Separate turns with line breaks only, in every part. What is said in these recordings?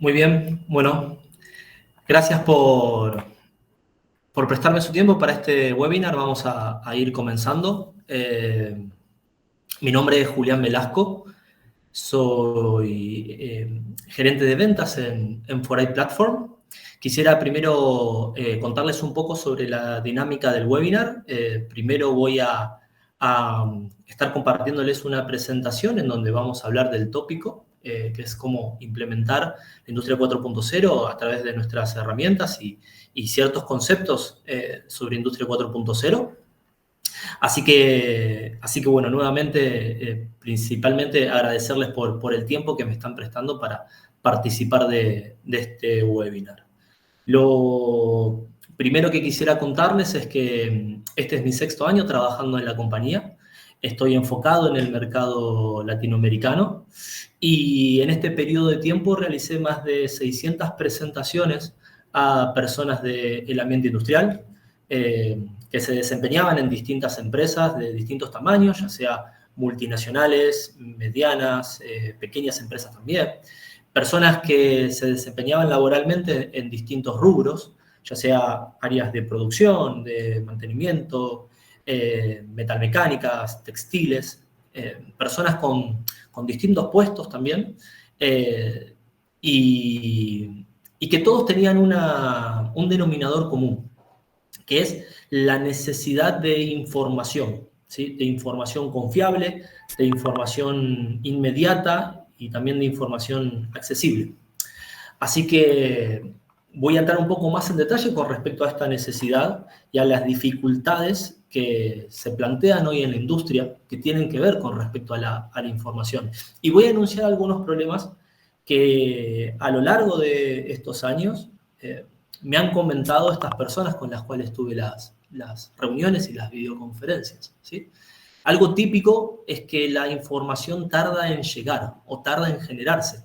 Muy bien, bueno, gracias por prestarme su tiempo para este webinar. Vamos a ir comenzando. Mi nombre es Julián Velasco, soy gerente de ventas en Foray Platform. Quisiera primero contarles un poco sobre la dinámica del webinar. Primero voy a estar compartiéndoles una presentación en donde vamos a hablar del tópico, que es cómo implementar la industria 4.0 a través de nuestras herramientas y ciertos conceptos sobre industria 4.0. Así que bueno, nuevamente, principalmente agradecerles por el tiempo que me están prestando para participar de este webinar. Lo primero que quisiera contarles es que este es mi 6º año trabajando en la compañía. Estoy enfocado en el mercado latinoamericano y en este periodo de tiempo realicé más de 600 presentaciones a personas del ambiente industrial que se desempeñaban en distintas empresas de distintos tamaños, ya sea multinacionales, medianas, pequeñas empresas también. Personas que se desempeñaban laboralmente en distintos rubros, ya sea áreas de producción, de mantenimiento, metalmecánicas, textiles, personas con distintos puestos también, y que todos tenían un denominador común, que es la necesidad de información, ¿sí? De información confiable, de información inmediata y también de información accesible. Así que voy a entrar un poco más en detalle con respecto a esta necesidad y a las dificultades que se plantean hoy en la industria que tienen que ver con respecto a la información. Y voy a enunciar algunos problemas que a lo largo de estos años me han comentado estas personas con las cuales tuve las reuniones y las videoconferencias, ¿sí? Algo típico es que la información tarda en llegar o tarda en generarse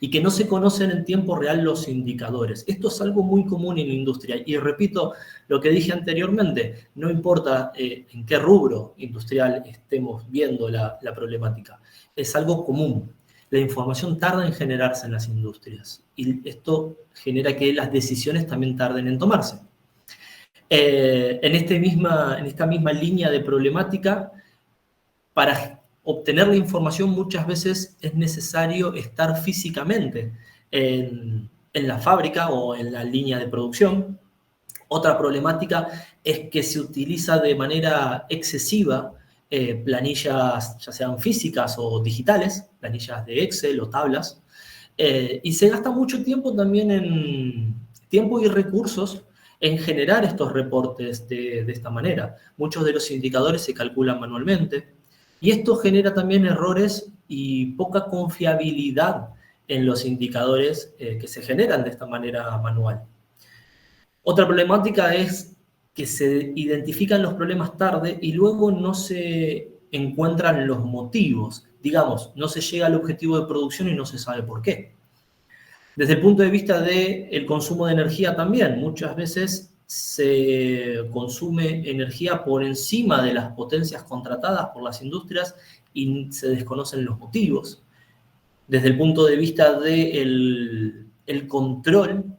y que no se conocen en tiempo real los indicadores. Esto es algo muy común en la industria y repito lo que dije anteriormente, no importa en qué rubro industrial estemos viendo la problemática, es algo común. La información tarda en generarse en las industrias y esto genera que las decisiones también tarden en tomarse. En esta misma línea de problemática, para obtener la información muchas veces es necesario estar físicamente en la fábrica o en la línea de producción. Otra problemática es que se utiliza de manera excesiva planillas, ya sean físicas o digitales, planillas de Excel o tablas, y se gasta mucho tiempo también tiempo y recursos en generar estos reportes de esta manera. Muchos de los indicadores se calculan manualmente y esto genera también errores y poca confiabilidad en los indicadores que se generan de esta manera manual. Otra problemática es que se identifican los problemas tarde y luego no se encuentran los motivos. Digamos, no se llega al objetivo de producción y no se sabe por qué. Desde el punto de vista del consumo de energía también, muchas veces se consume energía por encima de las potencias contratadas por las industrias y se desconocen los motivos. Desde el punto de vista del control,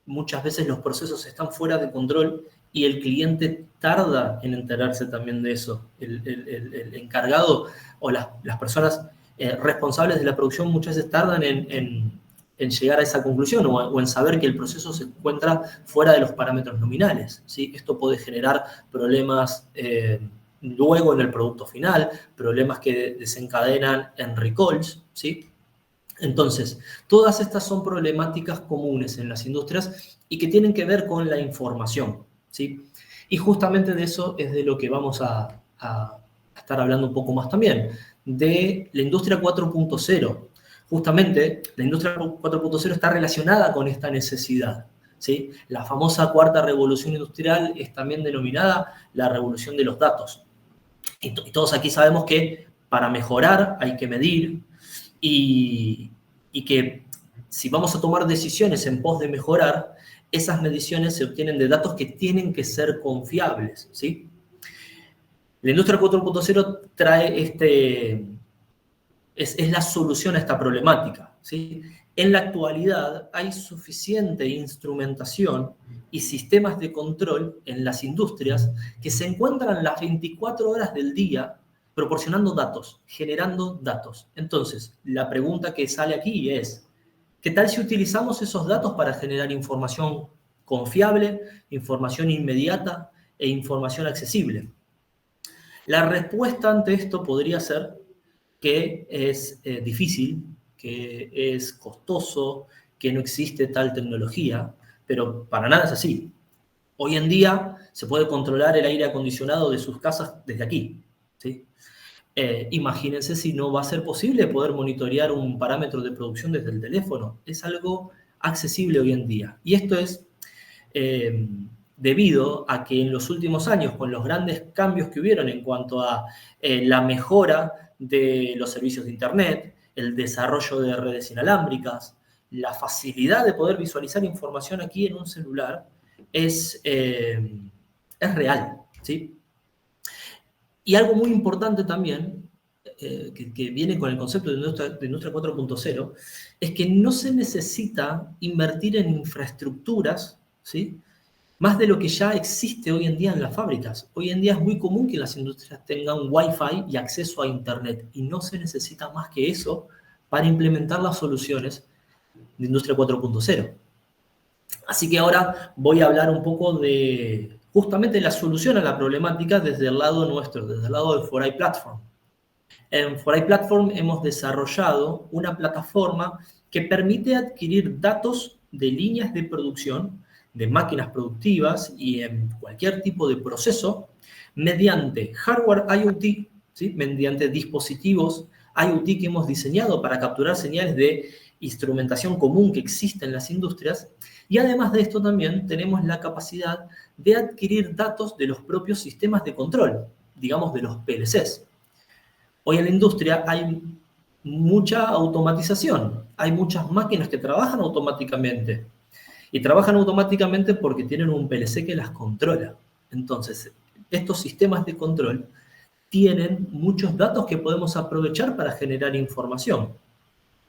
muchas veces los procesos están fuera de control y el cliente tarda en enterarse también de eso. El encargado o las personas responsables de la producción muchas veces tardan en llegar a esa conclusión o en saber que el proceso se encuentra fuera de los parámetros nominales, ¿sí? Esto puede generar problemas luego en el producto final, problemas que desencadenan en recalls, ¿sí? Entonces, todas estas son problemáticas comunes en las industrias y que tienen que ver con la información, ¿sí? Y justamente de eso es de lo que vamos a estar hablando un poco más también, de la industria 4.0. Justamente, la industria 4.0 está relacionada con esta necesidad, ¿sí? La famosa cuarta revolución industrial es también denominada la revolución de los datos. Y todos aquí sabemos que para mejorar hay que medir, y que si vamos a tomar decisiones en pos de mejorar, esas mediciones se obtienen de datos que tienen que ser confiables, ¿sí? La industria 4.0 trae es la solución a esta problemática, ¿sí? En la actualidad hay suficiente instrumentación y sistemas de control en las industrias que se encuentran las 24 horas del día proporcionando datos, generando datos. Entonces, la pregunta que sale aquí es, ¿qué tal si utilizamos esos datos para generar información confiable, información inmediata e información accesible? La respuesta ante esto podría ser que es difícil, que es costoso, que no existe tal tecnología, pero para nada es así. Hoy en día se puede controlar el aire acondicionado de sus casas desde aquí, ¿sí? Imagínense si no va a ser posible poder monitorear un parámetro de producción desde el teléfono. Es algo accesible hoy en día. Y esto es eh, debido a que en los últimos años, con los grandes cambios que hubieron en cuanto a la mejora de los servicios de Internet, el desarrollo de redes inalámbricas, la facilidad de poder visualizar información aquí en un celular es real, ¿sí? Y algo muy importante también, que viene con el concepto de Industria 4.0, es que no se necesita invertir en infraestructuras, ¿sí?, más de lo que ya existe hoy en día en las fábricas. Hoy en día es muy común que las industrias tengan Wi-Fi y acceso a Internet, y no se necesita más que eso para implementar las soluciones de Industria 4.0. Así que ahora voy a hablar un poco de justamente la solución a la problemática desde el lado nuestro, desde el lado de 4i Platform. En 4i Platform hemos desarrollado una plataforma que permite adquirir datos de líneas de producción, de máquinas productivas y en cualquier tipo de proceso mediante hardware IoT, ¿sí?, mediante dispositivos IoT que hemos diseñado para capturar señales de instrumentación común que existe en las industrias. Y además de esto también tenemos la capacidad de adquirir datos de los propios sistemas de control, digamos de los PLCs. Hoy en la industria hay mucha automatización, hay muchas máquinas que trabajan automáticamente. Y trabajan automáticamente porque tienen un PLC que las controla. Entonces, estos sistemas de control tienen muchos datos que podemos aprovechar para generar información.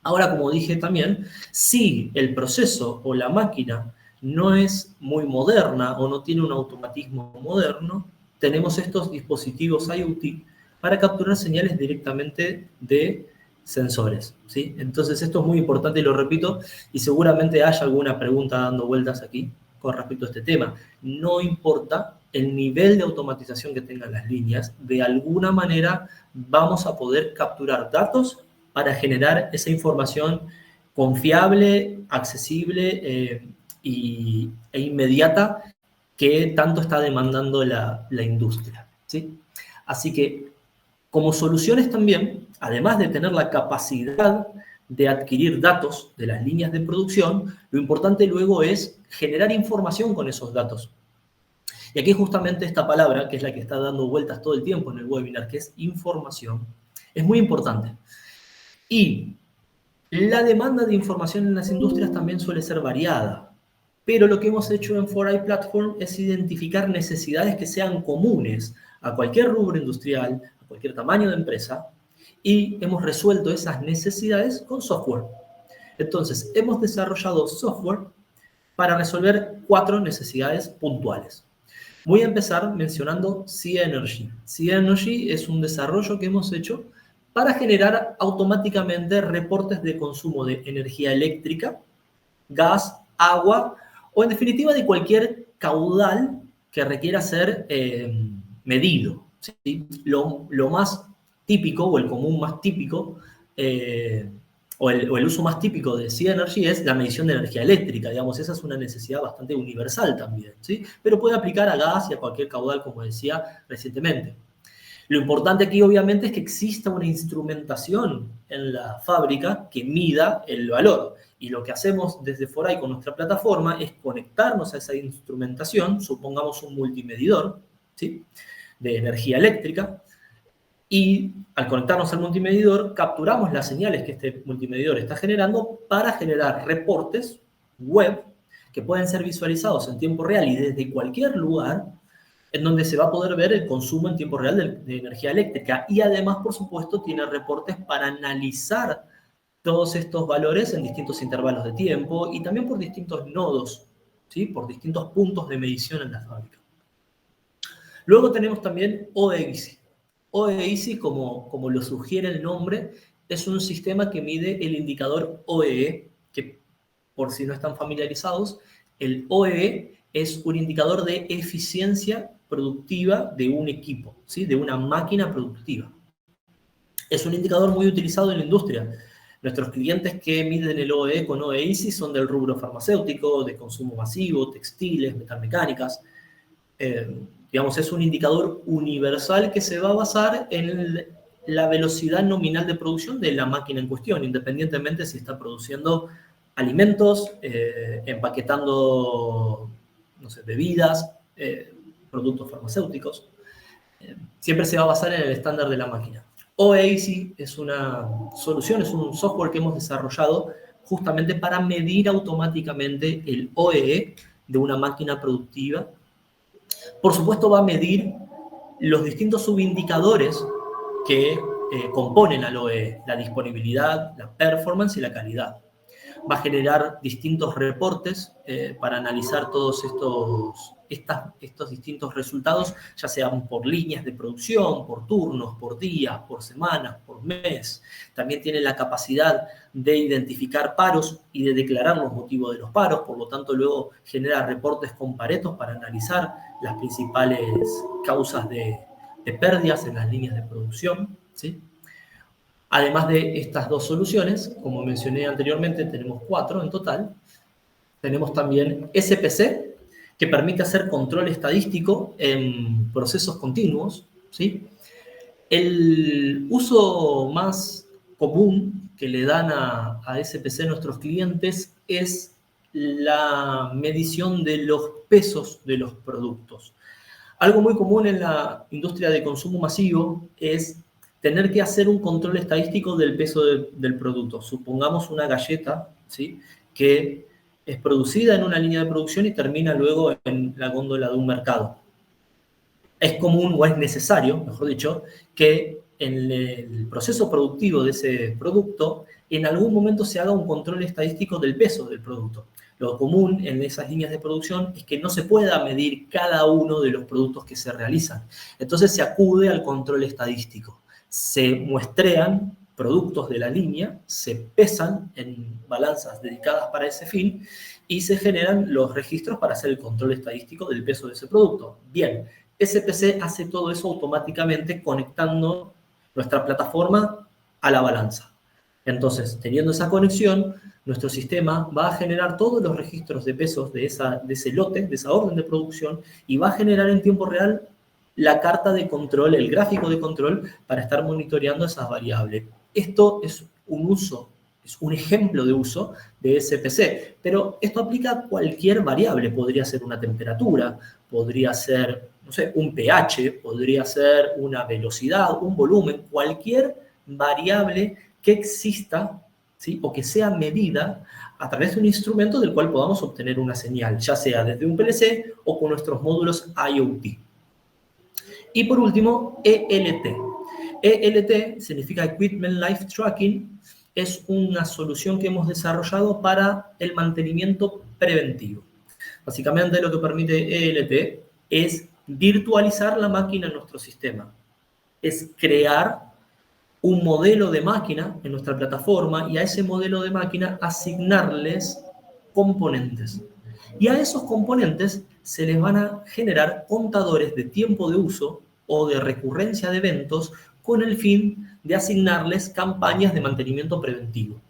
Ahora, como dije también, si el proceso o la máquina no es muy moderna o no tiene un automatismo moderno, tenemos estos dispositivos IoT para capturar señales directamente de sensores, ¿sí? Entonces esto es muy importante y lo repito, y seguramente haya alguna pregunta dando vueltas aquí con respecto a este tema. No importa el nivel de automatización que tengan las líneas, de alguna manera vamos a poder capturar datos para generar esa información confiable, accesible e inmediata que tanto está demandando la industria, ¿sí? Así que, como soluciones también, además de tener la capacidad de adquirir datos de las líneas de producción, lo importante luego es generar información con esos datos. Y aquí justamente esta palabra, que es la que está dando vueltas todo el tiempo en el webinar, que es información, es muy importante. Y la demanda de información en las industrias también suele ser variada. Pero lo que hemos hecho en 4i Platform es identificar necesidades que sean comunes a cualquier rubro industrial, a cualquier tamaño de empresa, y hemos resuelto esas necesidades con software. Entonces, hemos desarrollado software para resolver 4 necesidades puntuales. Voy a empezar mencionando SeaEnergy. SeaEnergy es un desarrollo que hemos hecho para generar automáticamente reportes de consumo de energía eléctrica, gas, agua o en definitiva de cualquier caudal que requiera ser medido, ¿sí? Lo más típico o el común más típico o el uso más típico de SeaEnergy es la medición de energía eléctrica, digamos, esa es una necesidad bastante universal también, ¿sí? Pero puede aplicar a gas y a cualquier caudal, como decía recientemente. Lo importante aquí, obviamente, es que exista una instrumentación en la fábrica que mida el valor. Y lo que hacemos desde 4i con nuestra plataforma es conectarnos a esa instrumentación, supongamos un multimedidor, ¿sí?, de energía eléctrica, y al conectarnos al multimedidor, capturamos las señales que este multimedidor está generando para generar reportes web que pueden ser visualizados en tiempo real y desde cualquier lugar, en donde se va a poder ver el consumo en tiempo real de energía eléctrica. Y además, por supuesto, tiene reportes para analizar todos estos valores en distintos intervalos de tiempo y también por distintos nodos, ¿sí? Por distintos puntos de medición en la fábrica. Luego tenemos también OEISI. OEISI, como lo sugiere el nombre, es un sistema que mide el indicador OEE, que por si no están familiarizados, el OEE es un indicador de eficiencia productiva de un equipo, ¿sí? De una máquina productiva. Es un indicador muy utilizado en la industria. Nuestros clientes que miden el OEE con OEISI son del rubro farmacéutico, de consumo masivo, textiles, metalmecánicas. Digamos, es un indicador universal que se va a basar en la velocidad nominal de producción de la máquina en cuestión, independientemente si está produciendo alimentos, empaquetando, no sé, bebidas, productos farmacéuticos. Siempre se va a basar en el estándar de la máquina. OEISI es una solución, es un software que hemos desarrollado justamente para medir automáticamente el OEE de una máquina productiva. Por supuesto, va a medir los distintos subindicadores que componen al OEE, la disponibilidad, la performance y la calidad. Va a generar distintos reportes para analizar todos estos distintos resultados, ya sean por líneas de producción, por turnos, por días, por semanas, por mes. También tiene la capacidad de identificar paros y de declarar los motivos de los paros, por lo tanto luego genera reportes con Paretos para analizar las principales causas de pérdidas en las líneas de producción, ¿sí? Además de estas dos soluciones, como mencioné anteriormente, tenemos 4 en total. Tenemos también SPC, que permite hacer control estadístico en procesos continuos, ¿sí? El uso más común que le dan a SPC nuestros clientes es la medición de los pesos de los productos. Algo muy común en la industria de consumo masivo es tener que hacer un control estadístico del peso del producto. Supongamos una galleta, ¿sí? Que es producida en una línea de producción y termina luego en la góndola de un mercado. Es común o es necesario, mejor dicho, que en el proceso productivo de ese producto en algún momento se haga un control estadístico del peso del producto. Lo común en esas líneas de producción es que no se pueda medir cada uno de los productos que se realizan. Entonces se acude al control estadístico. Se muestrean productos de la línea, se pesan en balanzas dedicadas para ese fin y se generan los registros para hacer el control estadístico del peso de ese producto. Bien, SPC hace todo eso automáticamente conectando nuestra plataforma a la balanza. Entonces, teniendo esa conexión, nuestro sistema va a generar todos los registros de pesos de ese lote, de esa orden de producción, y va a generar en tiempo real la carta de control, el gráfico de control, para estar monitoreando esas variables. Esto es un uso, es un ejemplo de uso de SPC, pero esto aplica a cualquier variable. Podría ser una temperatura, podría ser, no sé, un pH, podría ser una velocidad, un volumen, cualquier variable que exista, ¿sí? O que sea medida a través de un instrumento del cual podamos obtener una señal, ya sea desde un PLC o con nuestros módulos IoT. Y por último, ELT. ELT significa Equipment Life Tracking, es una solución que hemos desarrollado para el mantenimiento preventivo. Básicamente lo que permite ELT es virtualizar la máquina en nuestro sistema, es crear un modelo de máquina en nuestra plataforma y a ese modelo de máquina asignarles componentes. Y a esos componentes se les van a generar contadores de tiempo de uso o de recurrencia de eventos con el fin de asignarles campañas de mantenimiento preventivo.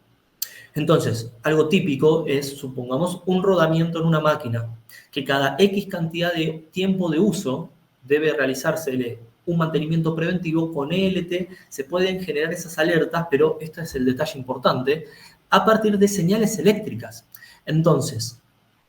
Entonces, algo típico es, supongamos, un rodamiento en una máquina, que cada X cantidad de tiempo de uso debe realizársele un mantenimiento preventivo. Con ELT se pueden generar esas alertas, pero este es el detalle importante, a partir de señales eléctricas. Entonces,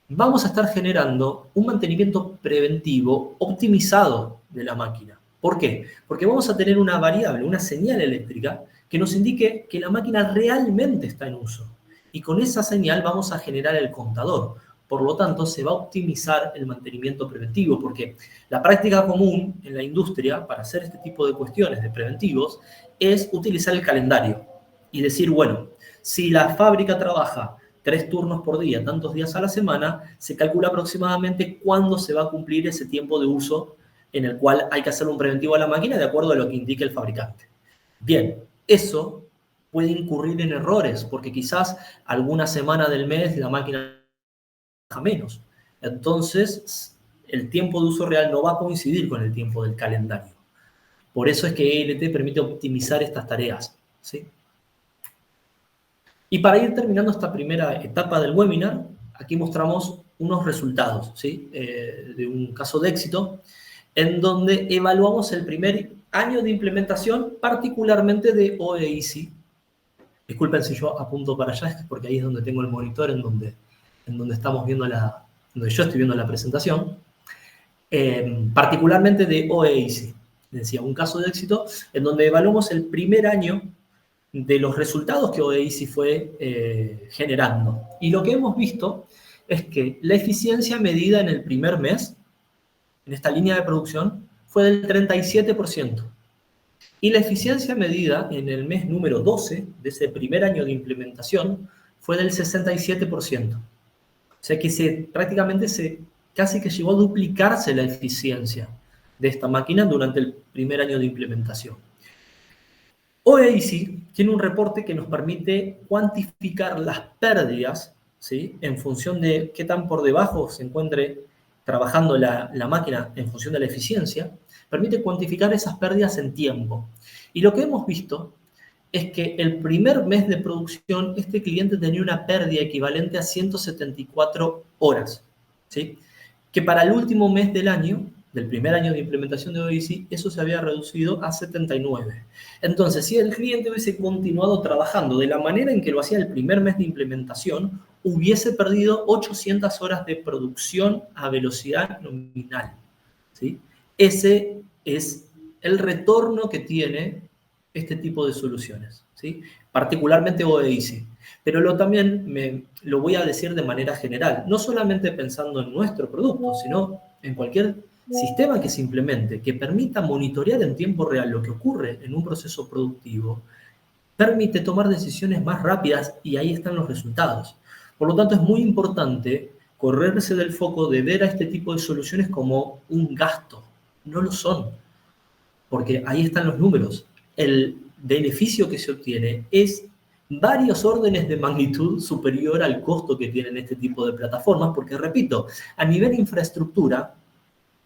vamos a estar generando un mantenimiento preventivo optimizado de la máquina. ¿Por qué? Porque vamos a tener una variable, una señal eléctrica, que nos indique que la máquina realmente está en uso. Y con esa señal vamos a generar el contador. Por lo tanto, se va a optimizar el mantenimiento preventivo, porque la práctica común en la industria para hacer este tipo de cuestiones de preventivos es utilizar el calendario y decir, bueno, Si la fábrica trabaja 3 turnos por día, tantos días a la semana, se calcula aproximadamente cuándo se va a cumplir ese tiempo de uso en el cual hay que hacer un preventivo a la máquina de acuerdo a lo que indique el fabricante. Bien, eso puede incurrir en errores, porque quizás alguna semana del mes la máquina trabaja menos. Entonces, el tiempo de uso real no va a coincidir con el tiempo del calendario. Por eso es que ELT permite optimizar estas tareas, ¿sí? Y para ir terminando esta primera etapa del webinar, aquí mostramos unos resultados, ¿sí? De un caso de éxito, en donde evaluamos el primer año de implementación, particularmente de OEIC. Disculpen si yo apunto para allá, es porque ahí es donde tengo el monitor en donde estamos viendo donde yo estoy viendo la presentación. Particularmente de OEIC. Decía, un caso de éxito en donde evaluamos el primer año de los resultados que OEIC fue generando. Y lo que hemos visto es que la eficiencia medida en el primer mes, en esta línea de producción, fue del 37%. Y la eficiencia medida en el mes número 12 de ese primer año de implementación fue del 67%. O sea que prácticamente casi que llegó a duplicarse la eficiencia de esta máquina durante el primer año de implementación. OEIC tiene un reporte que nos permite cuantificar las pérdidas, ¿sí? En función de qué tan por debajo se encuentre trabajando la máquina en función de la eficiencia, permite cuantificar esas pérdidas en tiempo. Y lo que hemos visto es que el primer mes de producción, este cliente tenía una pérdida equivalente a 174 horas, ¿sí? Que para el último mes del año, del primer año de implementación de OEIC, eso se había reducido a 79. Entonces, si el cliente hubiese continuado trabajando de la manera en que lo hacía el primer mes de implementación, hubiese perdido 800 horas de producción a velocidad nominal, ¿sí? Ese es el retorno que tiene este tipo de soluciones, ¿sí? Particularmente OEIC. Pero también lo voy a decir de manera general, no solamente pensando en nuestro producto, sino en cualquier sistema que se implemente, que permita monitorear en tiempo real lo que ocurre en un proceso productivo, permite tomar decisiones más rápidas y ahí están los resultados. Por lo tanto, es muy importante correrse del foco de ver a este tipo de soluciones como un gasto. No lo son, porque ahí están los números. El beneficio que se obtiene es varios órdenes de magnitud superior al costo que tienen este tipo de plataformas, porque, repito, a nivel infraestructura,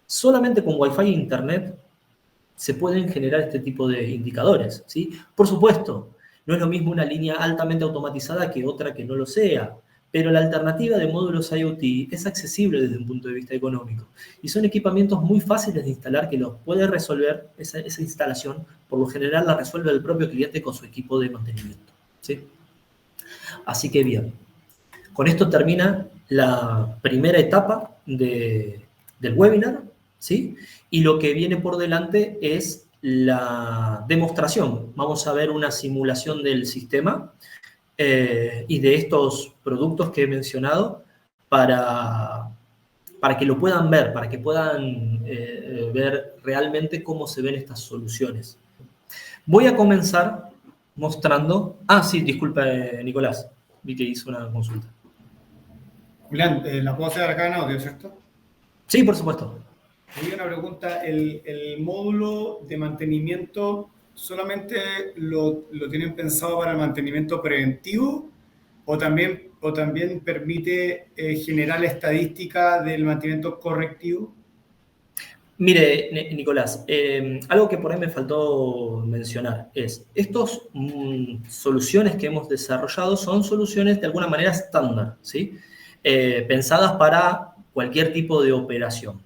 solamente con Wi-Fi e Internet se pueden generar este tipo de indicadores, ¿sí? Por supuesto, no es lo mismo una línea altamente automatizada que otra que no lo sea, pero la alternativa de módulos IoT es accesible desde un punto de vista económico y son equipamientos muy fáciles de instalar que los puede resolver, esa instalación, por lo general la resuelve el propio cliente con su equipo de mantenimiento, ¿sí? Así que bien, con esto termina la primera etapa del webinar, ¿sí? Y lo que viene por delante es la demostración. Vamos a ver una simulación del sistema y de estos productos que he mencionado para que lo puedan ver, para que puedan ver realmente cómo se ven estas soluciones. Voy a comenzar mostrando... Ah, sí, disculpe, Nicolás. Vi que hizo una consulta.
Julián, ¿la puedo hacer acá en audio, cierto?
Sí, por supuesto.
Hay una pregunta. ¿El módulo de mantenimiento solamente lo tienen pensado para el mantenimiento preventivo o también permite generar la estadística del mantenimiento correctivo?
Mire, Nicolás, algo que por ahí me faltó mencionar es, estas soluciones que hemos desarrollado son soluciones de alguna manera estándar, ¿sí? Pensadas para cualquier tipo de operación.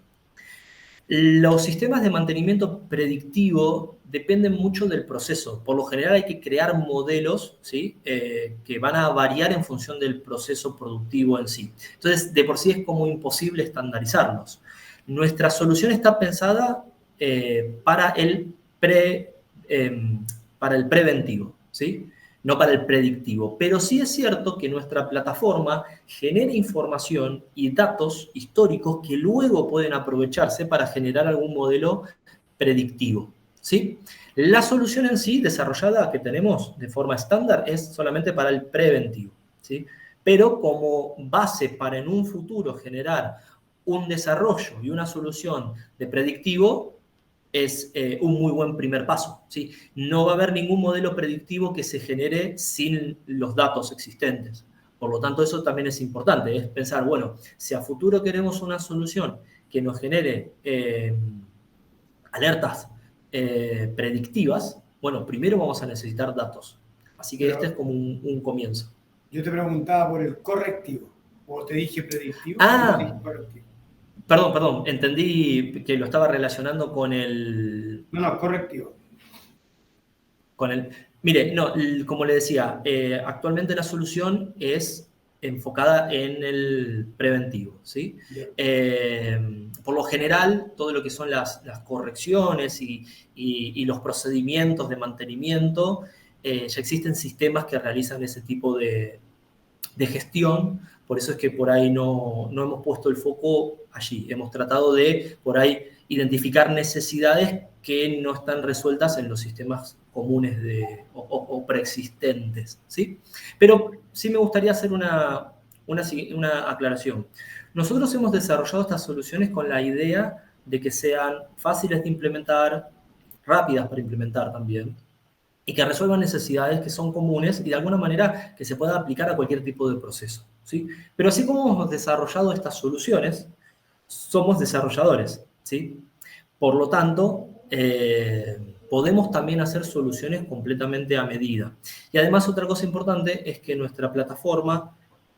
Los sistemas de mantenimiento predictivo dependen mucho del proceso. Por lo general hay que crear modelos, ¿sí? Que van a variar en función del proceso productivo en sí. Entonces, de por sí es como imposible estandarizarlos. Nuestra solución está pensada para el preventivo, ¿sí? No para el predictivo. Pero sí es cierto que nuestra plataforma genera información y datos históricos que luego pueden aprovecharse para generar algún modelo predictivo. ¿sí? La solución en sí, desarrollada que tenemos de forma estándar, es solamente para el preventivo, ¿sí? Pero como base para en un futuro generar un desarrollo y una solución de predictivo, es un muy buen primer paso, ¿sí? No va a haber ningún modelo predictivo que se genere sin los datos existentes. Por lo tanto, eso también es importante, es pensar, bueno, si a futuro queremos una solución que nos genere alertas predictivas, bueno, primero vamos a necesitar datos. Así que este es
Pero
como un comienzo.
yo te preguntaba por el correctivo, o te dije predictivo, o te dije
Ah,
correctivo.
perdón, entendí que lo estaba relacionando con el...
No, no, correctivo.
Con el mire, no, como le decía, actualmente la solución es enfocada en el preventivo, ¿sí?
Ya.
Por lo general, todo lo que son las correcciones y los procedimientos de mantenimiento, ya existen sistemas que realizan ese tipo de gestión, por eso es que por ahí no hemos puesto el foco allí. Hemos tratado de, por ahí, identificar necesidades que no están resueltas en los sistemas comunes o preexistentes, ¿sí? Pero sí me gustaría hacer una aclaración. Nosotros hemos desarrollado estas soluciones con la idea de que sean fáciles de implementar, rápidas para implementar también, y que resuelvan necesidades que son comunes y de alguna manera que se pueda aplicar a cualquier tipo de proceso, ¿sí? Pero así como hemos desarrollado estas soluciones, somos desarrolladores, ¿sí? Por lo tanto, podemos también hacer soluciones completamente a medida. Y además otra cosa importante es que nuestra plataforma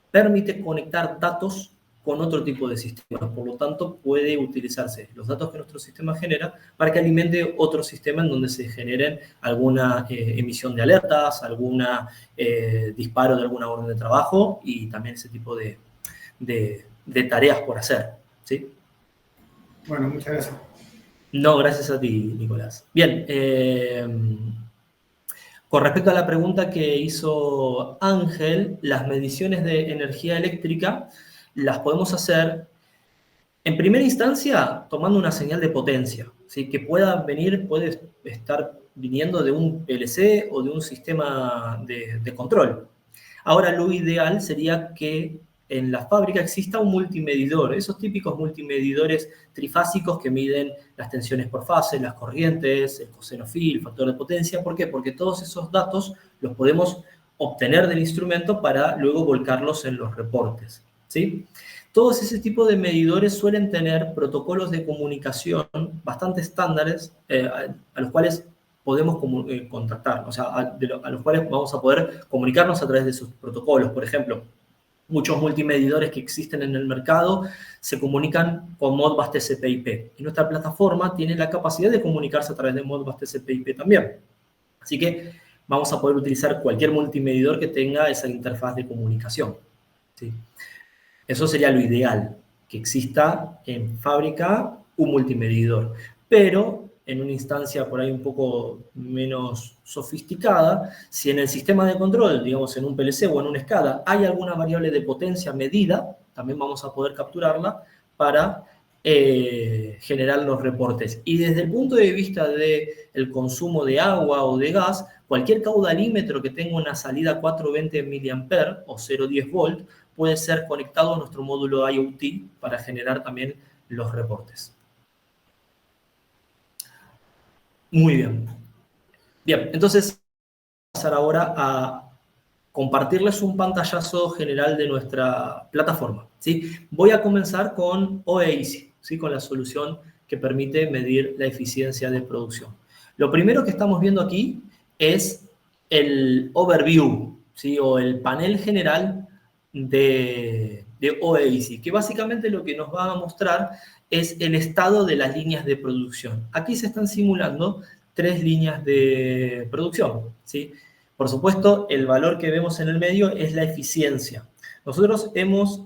permite conectar datos con otro tipo de sistemas. Por lo tanto, puede utilizarse los datos que nuestro sistema genera para que alimente otro sistema en donde se generen alguna emisión de alertas, alguna disparo de alguna orden de trabajo y también ese tipo de tareas por hacer, ¿sí?
Bueno, muchas gracias.
No, gracias a ti, Nicolás. Bien, con respecto a la pregunta que hizo Ángel, las mediciones de energía eléctrica las podemos hacer en primera instancia tomando una señal de potencia, ¿sí? Que pueda venir, puede estar viniendo de un PLC o de un sistema de control. Ahora, lo ideal sería que en la fábrica exista un multimedidor, esos típicos multimedidores trifásicos que miden las tensiones por fase, las corrientes, el coseno phi, el factor de potencia. ¿Por qué? Porque todos esos datos los podemos obtener del instrumento para luego volcarlos en los reportes, ¿sí? Todos ese tipo de medidores suelen tener protocolos de comunicación bastante estándares a los cuales podemos contactar, o sea, a los cuales vamos a poder comunicarnos a través de sus protocolos. Por ejemplo, muchos multimedidores que existen en el mercado se comunican con Modbus TCP/IP. Y nuestra plataforma tiene la capacidad de comunicarse a través de Modbus TCP/IP también. Así que vamos a poder utilizar cualquier multimedidor que tenga esa interfaz de comunicación, ¿sí? Eso sería lo ideal, que exista en fábrica un multimedidor. Pero en una instancia por ahí un poco menos sofisticada, si en el sistema de control, digamos en un PLC o en una SCADA, hay alguna variable de potencia medida, también vamos a poder capturarla para generar los reportes. Y desde el punto de vista del consumo de agua o de gas, cualquier caudalímetro que tenga una salida 420 mA o 0,10 volt puede ser conectado a nuestro módulo IoT para generar también los reportes. Muy bien. Bien, entonces vamos a pasar ahora a compartirles un pantallazo general de nuestra plataforma, ¿sí? Voy a comenzar con OEISI, ¿sí? Con la solución que permite medir la eficiencia de producción. Lo primero que estamos viendo aquí es el overview, ¿sí? O el panel general de OEISI, que básicamente lo que nos va a mostrar es el estado de las líneas de producción. Aquí se están simulando 3 líneas de producción, ¿sí? Por supuesto, el valor que vemos en el medio es la eficiencia. Nosotros hemos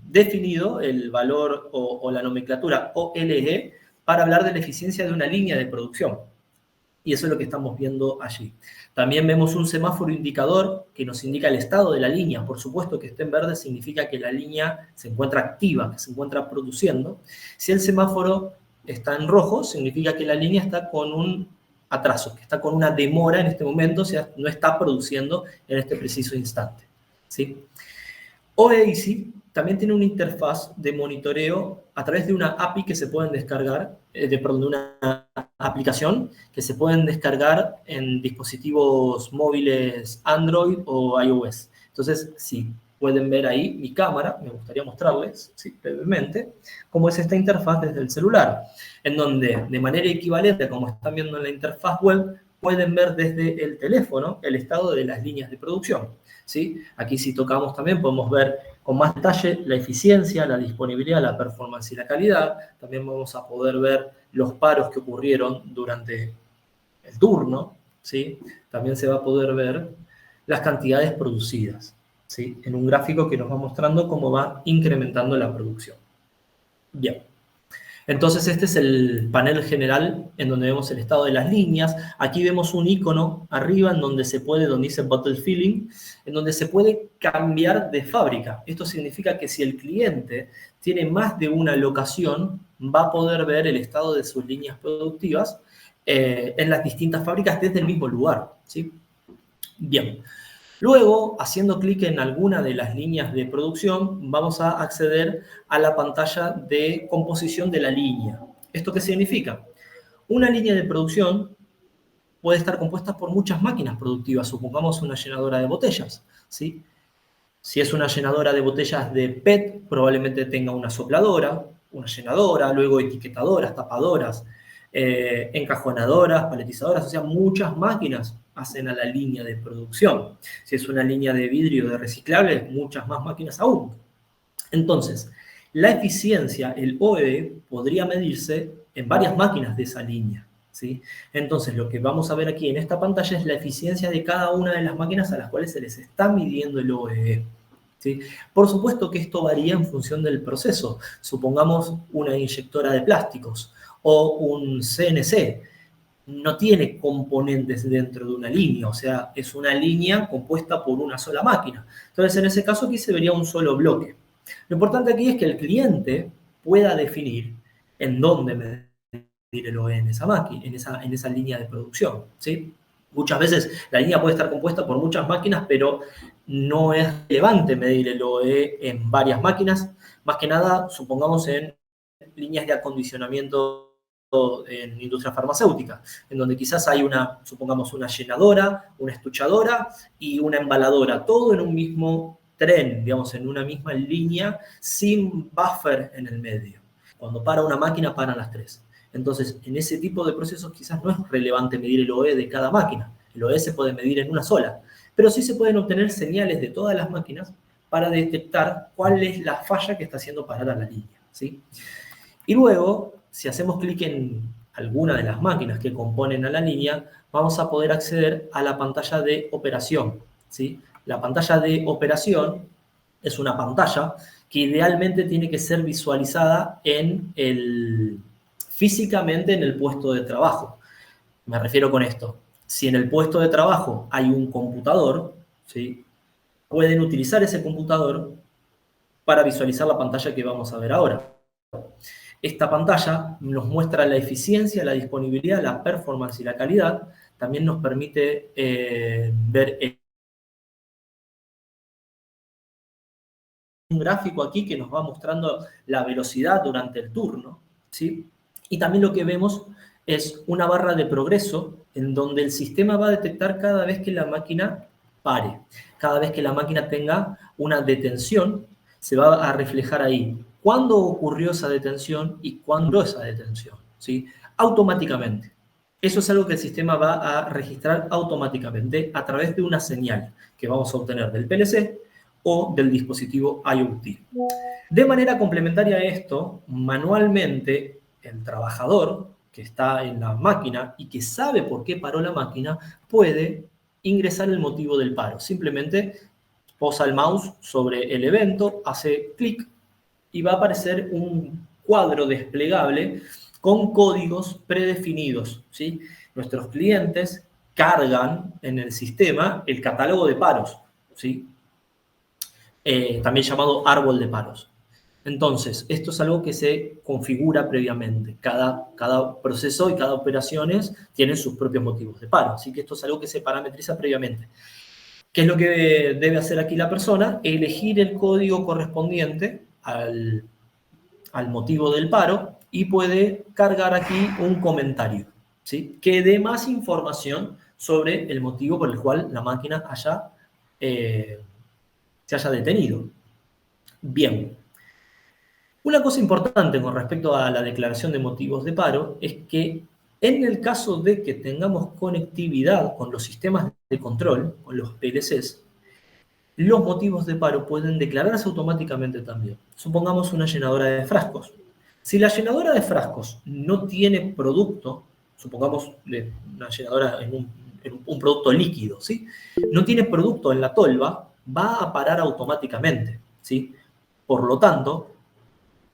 definido el valor o la nomenclatura OLE para hablar de la eficiencia de una línea de producción. Y eso es lo que estamos viendo allí. También vemos un semáforo indicador que nos indica el estado de la línea. Por supuesto que esté en verde significa que la línea se encuentra activa, que se encuentra produciendo. Si el semáforo está en rojo, significa que la línea está con un atraso, que está con una demora en este momento, o sea, no está produciendo en este preciso instante, ¿sí? OEASY también tiene una interfaz de monitoreo a través de una API que se pueden descargar, perdón, de una aplicación que se pueden descargar en dispositivos móviles Android o iOS. Entonces, si pueden ver ahí mi cámara, me gustaría mostrarles, ¿sí?, brevemente, cómo es esta interfaz desde el celular, en donde de manera equivalente a como están viendo en la interfaz web, pueden ver desde el teléfono el estado de las líneas de producción, ¿sí? Aquí si tocamos también podemos ver con más detalle la eficiencia, la disponibilidad, la performance y la calidad. También vamos a poder ver los paros que ocurrieron durante el turno, ¿sí? También se va a poder ver las cantidades producidas, ¿sí?, en un gráfico que nos va mostrando cómo va incrementando la producción. Bien. Entonces este es el panel general en donde vemos el estado de las líneas. Aquí vemos un icono arriba en donde donde dice Bottle Filling, en donde se puede cambiar de fábrica. Esto significa que si el cliente tiene más de una locación, va a poder ver el estado de sus líneas productivas en las distintas fábricas desde el mismo lugar, ¿sí? Bien. Luego, haciendo clic en alguna de las líneas de producción, vamos a acceder a la pantalla de composición de la línea. ¿Esto qué significa? Una línea de producción puede estar compuesta por muchas máquinas productivas, supongamos una llenadora de botellas, ¿sí? Si es una llenadora de botellas de PET, probablemente tenga una sopladora, una llenadora, luego etiquetadoras, tapadoras, encajonadoras, paletizadoras, o sea, muchas máquinas hacen a la línea de producción. Si es una línea de vidrio de reciclables, muchas más máquinas aún. Entonces, la eficiencia, el OE, podría medirse en varias máquinas de esa línea, ¿sí? Entonces, lo que vamos a ver aquí en esta pantalla es la eficiencia de cada una de las máquinas a las cuales se les está midiendo el OE, ¿sí? Por supuesto que esto varía en función del proceso. Supongamos una inyectora de plásticos o un CNC. No tiene componentes dentro de una línea, o sea, es una línea compuesta por una sola máquina. Entonces, en ese caso aquí se vería un solo bloque. Lo importante aquí es que el cliente pueda definir en dónde medir el OE en esa máquina, en esa línea de producción, ¿sí? Muchas veces la línea puede estar compuesta por muchas máquinas, pero no es relevante medir el OE en varias máquinas. Más que nada, supongamos en líneas de acondicionamiento en industria farmacéutica, en donde quizás hay supongamos una llenadora, una estuchadora y una embaladora, todo en un mismo tren, digamos, en una misma línea, sin buffer en el medio. Cuando para una máquina, paran las tres. Entonces, en ese tipo de procesos quizás no es relevante medir el OE de cada máquina. El OE se puede medir en una sola, pero sí se pueden obtener señales de todas las máquinas para detectar cuál es la falla que está haciendo parar a la línea, ¿sí? Y luego, si hacemos clic en alguna de las máquinas que componen a la línea, vamos a poder acceder a la pantalla de operación, ¿sí? La pantalla de operación es una pantalla que idealmente tiene que ser visualizada físicamente en el puesto de trabajo. Me refiero con esto. Si en el puesto de trabajo hay un computador, ¿sí?, pueden utilizar ese computador para visualizar la pantalla que vamos a ver ahora. Esta pantalla nos muestra la eficiencia, la disponibilidad, la performance y la calidad. También nos permite ver un gráfico aquí que nos va mostrando la velocidad durante el turno, ¿sí? Y también lo que vemos es una barra de progreso en donde el sistema va a detectar cada vez que la máquina pare. Cada vez que la máquina tenga una detención, se va a reflejar ahí cuándo ocurrió esa detención y cuándo esa detención, ¿sí? Automáticamente. Eso es algo que el sistema va a registrar automáticamente a través de una señal que vamos a obtener del PLC o del dispositivo IoT. De manera complementaria a esto, manualmente, el trabajador que está en la máquina y que sabe por qué paró la máquina, puede ingresar el motivo del paro. Simplemente posa el mouse sobre el evento, hace clic y va a aparecer un cuadro desplegable con códigos predefinidos, ¿sí? Nuestros clientes cargan en el sistema el catálogo de paros, ¿sí? También llamado árbol de paros. Entonces, esto es algo que se configura previamente. Cada proceso y cada operaciones tienen sus propios motivos de paro. Así que esto es algo que se parametriza previamente. ¿Qué es lo que debe hacer aquí la persona? Elegir el código correspondiente al motivo del paro y puede cargar aquí un comentario, ¿sí? Que dé más información sobre el motivo por el cual la máquina se haya detenido. Bien. Una cosa importante con respecto a la declaración de motivos de paro es que en el caso de que tengamos conectividad con los sistemas de control, con los PLCs, los motivos de paro pueden declararse automáticamente también. Supongamos una llenadora de frascos. Si la llenadora de frascos no tiene producto, supongamos una llenadora en un producto líquido, ¿sí? No tiene producto en la tolva, va a parar automáticamente, ¿sí? Por lo tanto,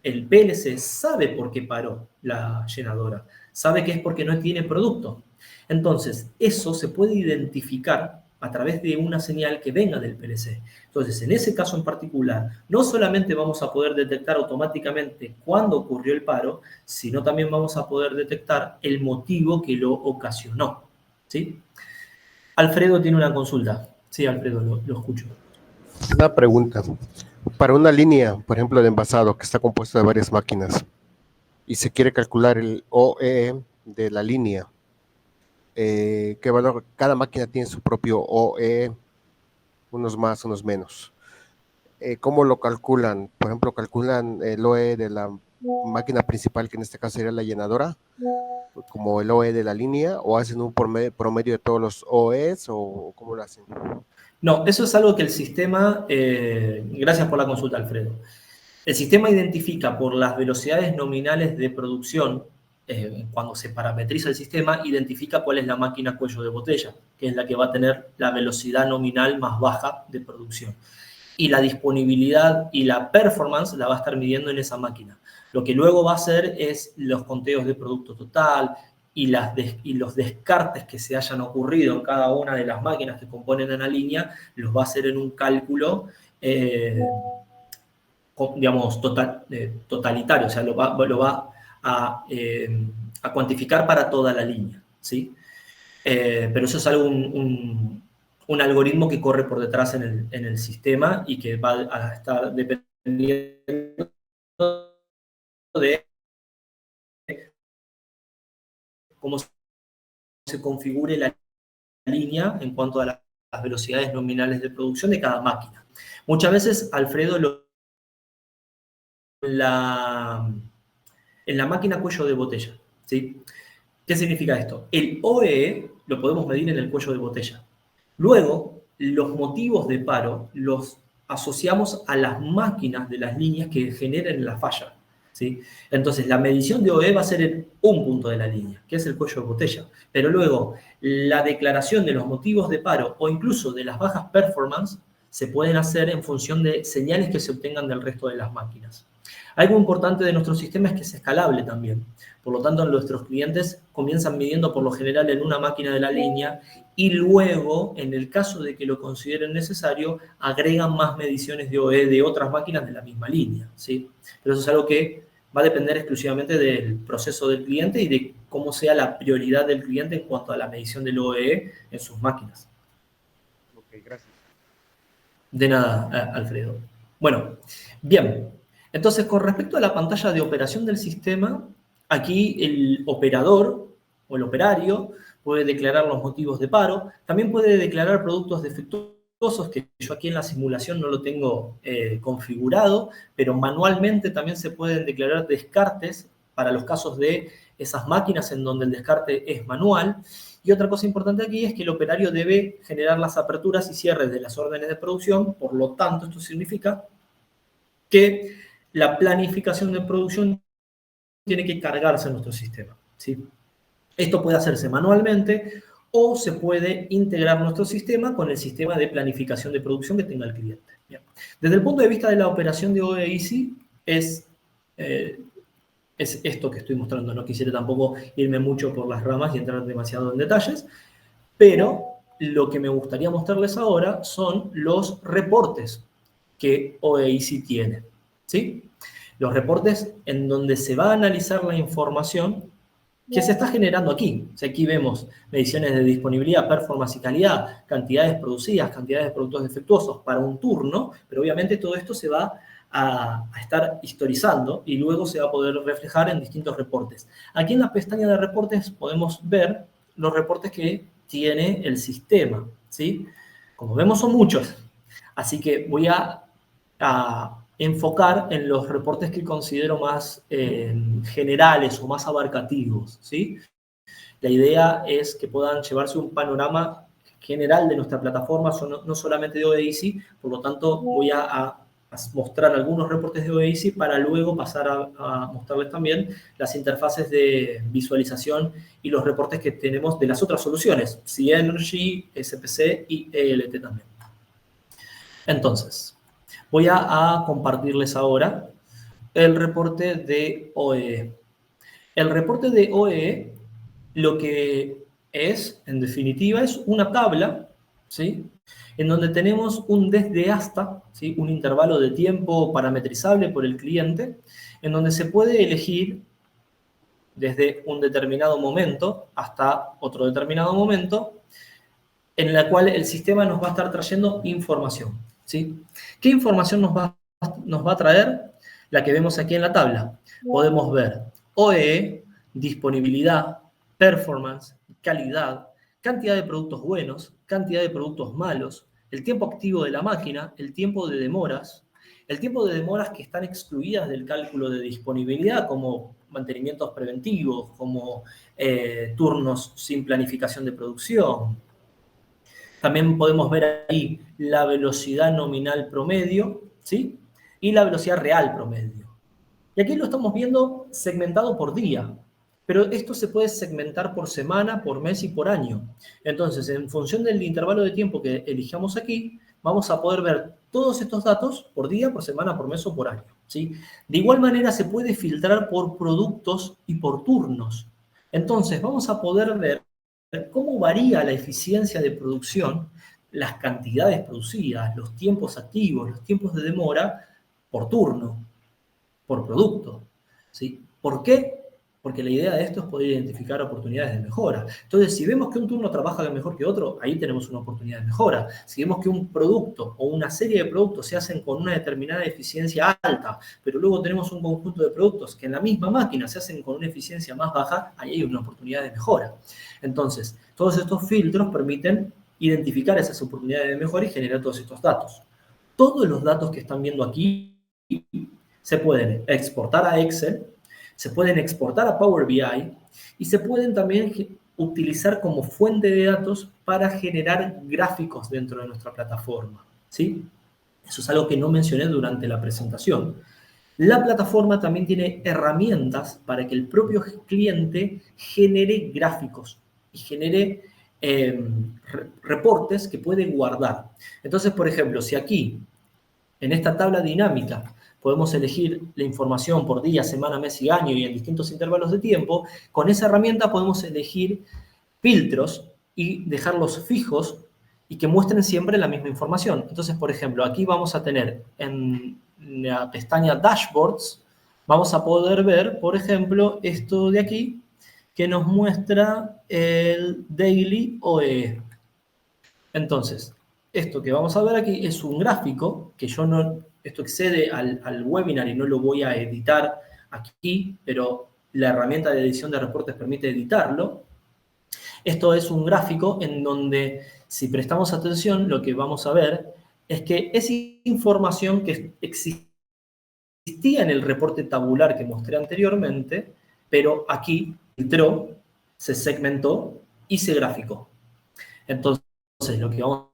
el PLC sabe por qué paró la llenadora, sabe que es porque no tiene producto. Entonces, eso se puede identificar a través de una señal que venga del PLC. Entonces, en ese caso en particular, no solamente vamos a poder detectar automáticamente cuándo ocurrió el paro, sino también vamos a poder detectar el motivo que lo ocasionó, ¿sí? Alfredo tiene una consulta. Sí, Alfredo, lo escucho.
Una pregunta. Para una línea, por ejemplo, de envasado que está compuesta de varias máquinas y se quiere calcular el OEE de la línea, ¿qué valor? Cada máquina tiene su propio OEE, unos más, unos menos. ¿Cómo lo calculan? Por ejemplo, ¿calculan el OEE de la máquina principal, que en este caso sería la llenadora, como el OEE de la línea, o hacen un promedio de todos los OEs, o cómo lo hacen?
No, eso es algo que el sistema, gracias por la consulta, Alfredo. El sistema identifica por las velocidades nominales de producción, cuando se parametriza el sistema, identifica cuál es la máquina cuello de botella, que es la que va a tener la velocidad nominal más baja de producción. Y la disponibilidad y la performance la va a estar midiendo en esa máquina. Lo que luego va a hacer es los conteos de producto total y los descartes que se hayan ocurrido en cada una de las máquinas que componen una línea, los va a hacer en un cálculo digamos, totalitario, o sea, lo va a cuantificar para toda la línea, ¿sí? Pero eso es algo, un algoritmo que corre por detrás en el sistema y que va a estar dependiendo de cómo se configure la línea en cuanto a las velocidades nominales de producción de cada máquina. Muchas veces, Alfredo, en la máquina cuello de botella, ¿sí? ¿Qué significa esto? El OEE lo podemos medir en el cuello de botella. Luego, los motivos de paro los asociamos a las máquinas de las líneas que generen la falla, ¿sí? Entonces, la medición de OEE va a ser en un punto de la línea, que es el cuello de botella. Pero luego, la declaración de los motivos de paro o incluso de las bajas performance se pueden hacer en función de señales que se obtengan del resto de las máquinas. Algo importante de nuestro sistema es que es escalable también. Por lo tanto, nuestros clientes comienzan midiendo por lo general en una máquina de la línea y luego, en el caso de que lo consideren necesario, agregan más mediciones de OE de otras máquinas de la misma línea, ¿sí? Pero eso es algo que va a depender exclusivamente del proceso del cliente y de cómo sea la prioridad del cliente en cuanto a la medición del OE en sus máquinas.
Ok, gracias.
De nada, Alfredo. Bueno, bien. Entonces, con respecto a la pantalla de operación del sistema, aquí el operador o el operario puede declarar los motivos de paro, también puede declarar productos defectuosos, que yo aquí en la simulación no lo tengo configurado, pero manualmente también se pueden declarar descartes para los casos de esas máquinas en donde el descarte es manual. Y otra cosa importante aquí es que el operario debe generar las aperturas y cierres de las órdenes de producción, por lo tanto, esto significa que la planificación de producción tiene que cargarse en nuestro sistema, ¿sí? Esto puede hacerse manualmente o se puede integrar nuestro sistema con el sistema de planificación de producción que tenga el cliente. Bien. Desde el punto de vista de la operación de OEIC, es esto que estoy mostrando. No quisiera tampoco irme mucho por las ramas y entrar demasiado en detalles, pero lo que me gustaría mostrarles ahora son los reportes que OEIC tiene, ¿sí? Los reportes en donde se va a analizar la información que se está generando aquí. O sea, aquí vemos mediciones de disponibilidad, performance y calidad, cantidades producidas, cantidades de productos defectuosos para un turno, pero obviamente todo esto se va a estar historizando y luego se va a poder reflejar en distintos reportes. Aquí en la pestaña de reportes podemos ver los reportes que tiene el sistema, ¿sí? Como vemos son muchos, así que voy a enfocar en los reportes que considero más generales o más abarcativos, ¿sí? La idea es que puedan llevarse un panorama general de nuestra plataforma, no solamente de OEAC, por lo tanto voy a mostrar algunos reportes de OEAC para luego pasar a mostrarles también las interfaces de visualización y los reportes que tenemos de las otras soluciones, Synergy, SPC y ELT también. Entonces, voy a compartirles ahora el reporte de OEE. El reporte de OEE lo que es, en definitiva, es una tabla, ¿sí? En donde tenemos un desde hasta, ¿sí? Un intervalo de tiempo parametrizable por el cliente, en donde se puede elegir desde un determinado momento hasta otro determinado momento, en la cual el sistema nos va a estar trayendo información, ¿sí? ¿Qué información nos va a traer? La que vemos aquí en la tabla. Podemos ver OEE, disponibilidad, performance, calidad, cantidad de productos buenos, cantidad de productos malos, el tiempo activo de la máquina, el tiempo de demoras que están excluidas del cálculo de disponibilidad, como mantenimientos preventivos, como turnos sin planificación de producción. También podemos ver ahí la velocidad nominal promedio, ¿sí? Y la velocidad real promedio. Y aquí lo estamos viendo segmentado por día, pero esto se puede segmentar por semana, por mes y por año. Entonces, en función del intervalo de tiempo que elijamos aquí, vamos a poder ver todos estos datos por día, por semana, por mes o por año, ¿sí? De igual manera, se puede filtrar por productos y por turnos. Entonces, vamos a poder ver cómo varía la eficiencia de producción, las cantidades producidas, los tiempos activos, los tiempos de demora por turno, por producto, ¿sí? ¿Por qué? Porque la idea de esto es poder identificar oportunidades de mejora. Entonces, si vemos que un turno trabaja mejor que otro, ahí tenemos una oportunidad de mejora. Si vemos que un producto o una serie de productos se hacen con una determinada eficiencia alta, pero luego tenemos un conjunto de productos que en la misma máquina se hacen con una eficiencia más baja, ahí hay una oportunidad de mejora. Entonces, todos estos filtros permiten identificar esas oportunidades de mejora y generar todos estos datos. Todos los datos que están viendo aquí se pueden exportar a Excel, se pueden exportar a Power BI y se pueden también utilizar como fuente de datos para generar gráficos dentro de nuestra plataforma, ¿sí? Eso es algo que no mencioné durante la presentación. La plataforma también tiene herramientas para que el propio cliente genere gráficos y genere reportes que puede guardar. Entonces, por ejemplo, si aquí, en esta tabla dinámica, podemos elegir la información por día, semana, mes y año y en distintos intervalos de tiempo, con esa herramienta podemos elegir filtros y dejarlos fijos y que muestren siempre la misma información. Entonces, por ejemplo, aquí vamos a tener en la pestaña Dashboards, vamos a poder ver, por ejemplo, esto de aquí, que nos muestra el Daily OEE. Entonces, esto que vamos a ver aquí es un gráfico que yo no... Esto excede al webinar y no lo voy a editar aquí, pero la herramienta de edición de reportes permite editarlo. Esto es un gráfico en donde, si prestamos atención, lo que vamos a ver es que es información que existía en el reporte tabular que mostré anteriormente, pero aquí filtró, se segmentó y se graficó. Entonces, lo que vamos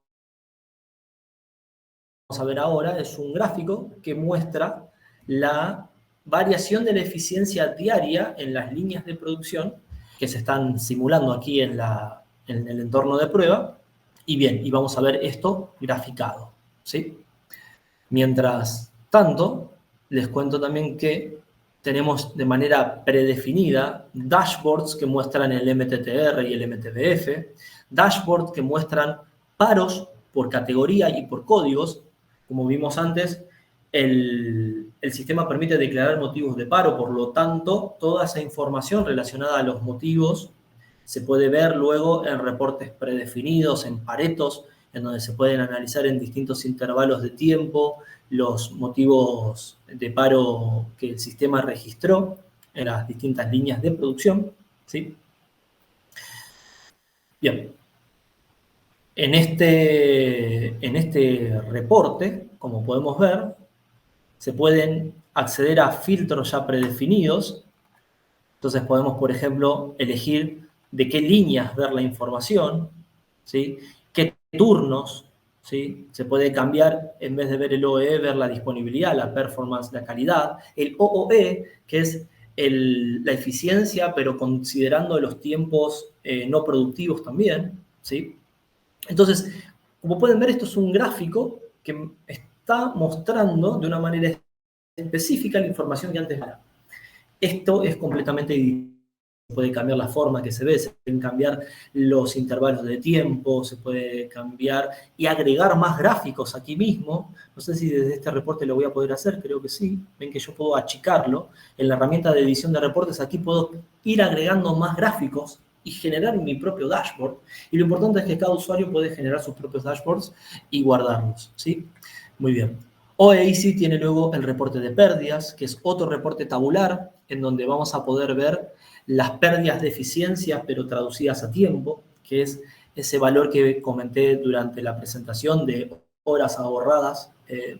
a ver ahora es un gráfico que muestra la variación de la eficiencia diaria en las líneas de producción que se están simulando aquí en el entorno de prueba. Y bien, y vamos a ver esto graficado, ¿sí? Mientras tanto, les cuento también que tenemos de manera predefinida dashboards que muestran el MTTR y el MTBF, dashboards que muestran paros por categoría y por códigos. Como vimos antes, el sistema permite declarar motivos de paro, por lo tanto, toda esa información relacionada a los motivos se puede ver luego en reportes predefinidos, en paretos, en donde se pueden analizar en distintos intervalos de tiempo los motivos de paro que el sistema registró en las distintas líneas de producción, ¿sí? Bien. En este reporte, como podemos ver, se pueden acceder a filtros ya predefinidos. Entonces podemos, por ejemplo, elegir de qué líneas ver la información, ¿sí? Qué turnos, ¿sí? Se puede cambiar, en vez de ver el OEE, ver la disponibilidad, la performance, la calidad. El OOE, que es la eficiencia, pero considerando los tiempos no productivos también, ¿sí? Entonces, como pueden ver, esto es un gráfico que está mostrando de una manera específica la información que antes era. Esto es completamente distinto. Se puede cambiar la forma que se ve, se pueden cambiar los intervalos de tiempo, se puede cambiar y agregar más gráficos aquí mismo. No sé si desde este reporte lo voy a poder hacer, creo que sí. Ven que yo puedo achicarlo. En la herramienta de edición de reportes aquí puedo ir agregando más gráficos y generar mi propio dashboard. Y lo importante es que cada usuario puede generar sus propios dashboards y guardarlos, ¿sí? Muy bien. OEIC tiene luego el reporte de pérdidas, que es otro reporte tabular, en donde vamos a poder ver las pérdidas de eficiencia, pero traducidas a tiempo, que es ese valor que comenté durante la presentación de horas ahorradas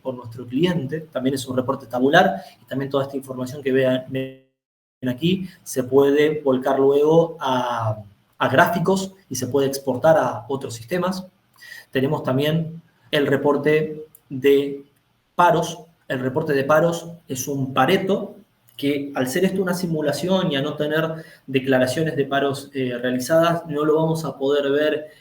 por nuestro cliente. También es un reporte tabular y también toda esta información que ven aquí se puede volcar luego a gráficos y se puede exportar a otros sistemas. Tenemos también el reporte de paros. El reporte de paros es un pareto que, al ser esto una simulación y a no tener declaraciones de paros realizadas, no lo vamos a poder ver,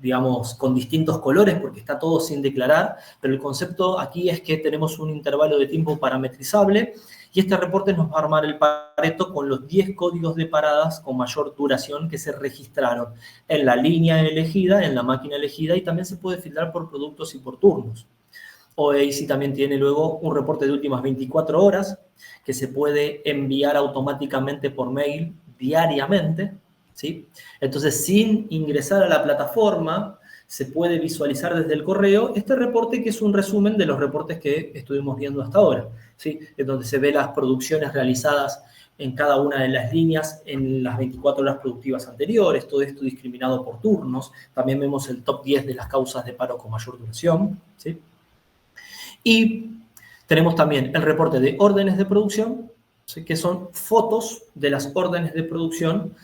digamos, con distintos colores porque está todo sin declarar, pero el concepto aquí es que tenemos un intervalo de tiempo parametrizable y este reporte nos va a armar el pareto con los 10 códigos de paradas con mayor duración que se registraron en la línea elegida, en la máquina elegida, y también se puede filtrar por productos y por turnos. OEIC también tiene luego un reporte de últimas 24 horas que se puede enviar automáticamente por mail diariamente, ¿sí? Entonces, sin ingresar a la plataforma, se puede visualizar desde el correo este reporte, que es un resumen de los reportes que estuvimos viendo hasta ahora, ¿sí? Es donde se ve las producciones realizadas en cada una de las líneas en las 24 horas productivas anteriores, todo esto discriminado por turnos. También vemos el top 10 de las causas de paro con mayor duración, ¿sí? Y tenemos también el reporte de órdenes de producción, ¿sí? Que son fotos de las órdenes de producción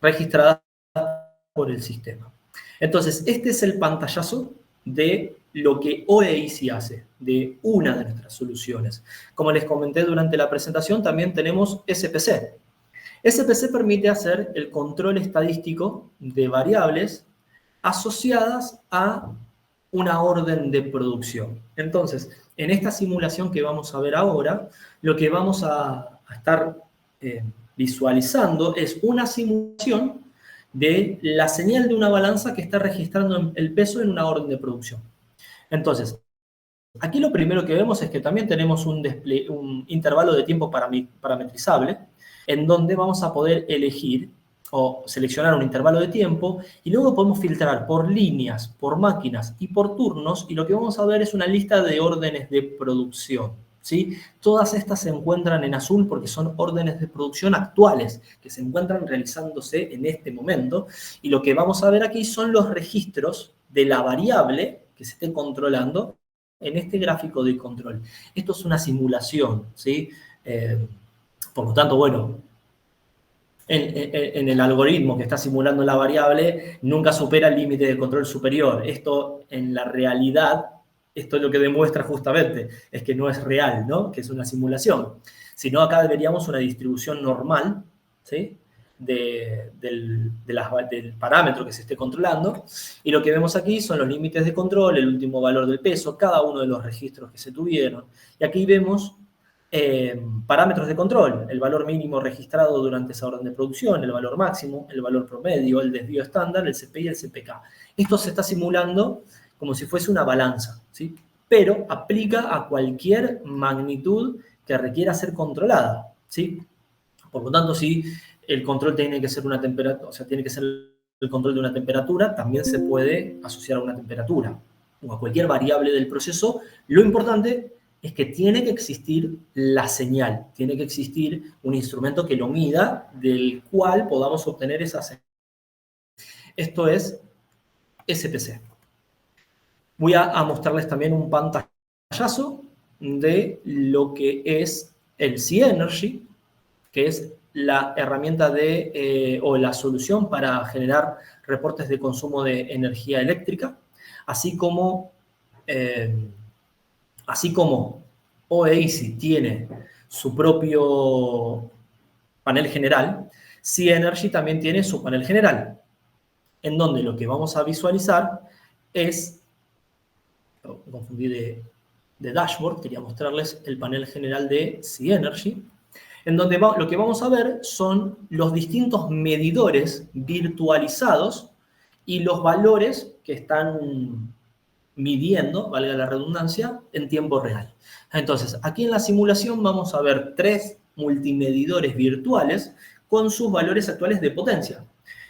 registradas por el sistema. Entonces, este es el pantallazo de lo que OEIC hace, de una de nuestras soluciones. Como les comenté durante la presentación, también tenemos SPC. SPC permite hacer el control estadístico de variables asociadas a una orden de producción. Entonces, en esta simulación que vamos a ver ahora, lo que vamos a estar visualizando es una simulación de la señal de una balanza que está registrando el peso en una orden de producción. Entonces, aquí lo primero que vemos es que también tenemos un intervalo de tiempo parametrizable, en donde vamos a poder elegir o seleccionar un intervalo de tiempo y luego podemos filtrar por líneas, por máquinas y por turnos, y lo que vamos a ver es una lista de órdenes de producción, ¿sí? Todas estas se encuentran en azul porque son órdenes de producción actuales que se encuentran realizándose en este momento, y lo que vamos a ver aquí son los registros de la variable que se esté controlando en este gráfico de control. Esto es una simulación, ¿sí? Por lo tanto, bueno, en el algoritmo que está simulando la variable nunca supera el límite de control superior. Esto, en la realidad, esto es lo que demuestra justamente, es que no es real, ¿no? Que es una simulación. Sino acá veríamos una distribución normal, ¿sí? Del parámetro que se esté controlando, y lo que vemos aquí son los límites de control, el último valor del peso, cada uno de los registros que se tuvieron. Y aquí vemos parámetros de control, el valor mínimo registrado durante esa orden de producción, el valor máximo, el valor promedio, el desvío estándar, el CPI y el CPK. Esto se está simulando como si fuese una balanza, ¿sí? pero aplica a cualquier magnitud que requiera ser controlada, ¿sí? Por lo tanto, si el control tiene que ser una temperatura, o sea, tiene que ser el control de una temperatura, también se puede asociar a una temperatura o a cualquier variable del proceso. Lo importante es que tiene que existir la señal, tiene que existir un instrumento que lo mida, del cual podamos obtener esa señal. Esto es SPC. Voy a mostrarles también un pantallazo de lo que es el C-Energy, que es la herramienta o la solución para generar reportes de consumo de energía eléctrica, así como Oasis tiene su propio panel general, C-Energy también tiene su panel general, en donde lo que vamos a visualizar es, me confundí de dashboard, quería mostrarles el panel general de C-Energy, en donde lo que vamos a ver son los distintos medidores virtualizados y los valores que están midiendo, valga la redundancia, en tiempo real. Entonces, aquí en la simulación vamos a ver 3 multimedidores virtuales con sus valores actuales de potencia.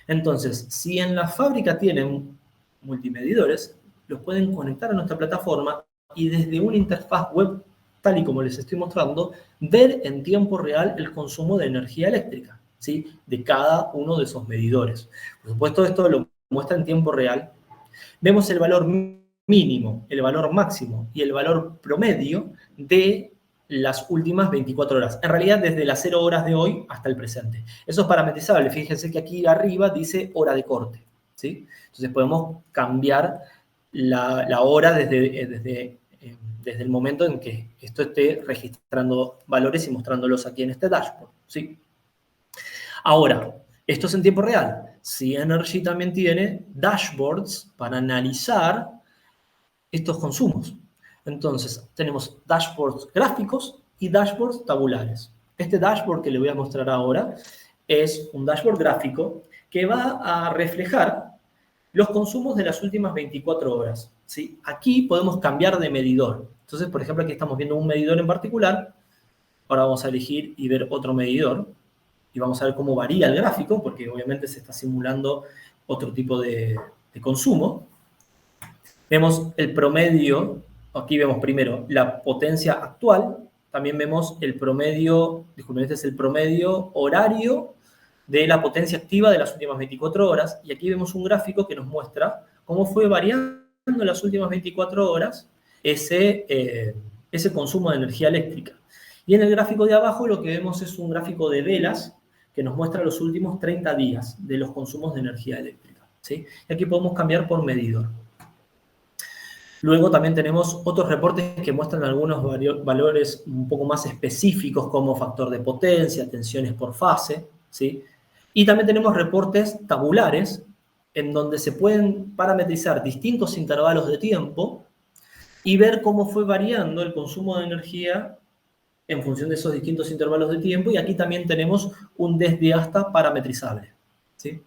Entonces, si en la fábrica tienen multimedidores, los pueden conectar a nuestra plataforma y desde una interfaz web, tal y como les estoy mostrando, ver en tiempo real el consumo de energía eléctrica, ¿sí? De cada uno de esos medidores. Por supuesto, esto lo muestra en tiempo real. Vemos el valor mínimo, el valor máximo y el valor promedio de las últimas 24 horas. En realidad, desde las 0 horas de hoy hasta el presente. Eso es parametrizable. Fíjense que aquí arriba dice hora de corte, ¿sí? Entonces podemos cambiar la hora desde el momento en que esto esté registrando valores y mostrándolos aquí en este dashboard, ¿sí? Ahora, esto es en tiempo real. C-Energy también tiene dashboards para analizar estos consumos. Entonces, tenemos dashboards gráficos y dashboards tabulares. Este dashboard que le voy a mostrar ahora es un dashboard gráfico que va a reflejar los consumos de las últimas 24 horas, ¿sí? Aquí podemos cambiar de medidor. Entonces, por ejemplo, aquí estamos viendo un medidor en particular. Ahora vamos a elegir y ver otro medidor. Y vamos a ver cómo varía el gráfico, porque obviamente se está simulando otro tipo de consumo. Vemos el promedio. Aquí vemos primero la potencia actual. También vemos el promedio, disculpen, este es el promedio horario de la potencia activa de las últimas 24 horas. Y aquí vemos un gráfico que nos muestra cómo fue variando en las últimas 24 horas ese consumo de energía eléctrica. Y en el gráfico de abajo lo que vemos es un gráfico de velas que nos muestra los últimos 30 días de los consumos de energía eléctrica, ¿sí? Y aquí podemos cambiar por medidor. Luego también tenemos otros reportes que muestran algunos valores un poco más específicos como factor de potencia, tensiones por fase, ¿sí? Y también tenemos reportes tabulares en donde se pueden parametrizar distintos intervalos de tiempo y ver cómo fue variando el consumo de energía en función de esos distintos intervalos de tiempo. Y aquí también tenemos un desde hasta parametrizable, ¿sí?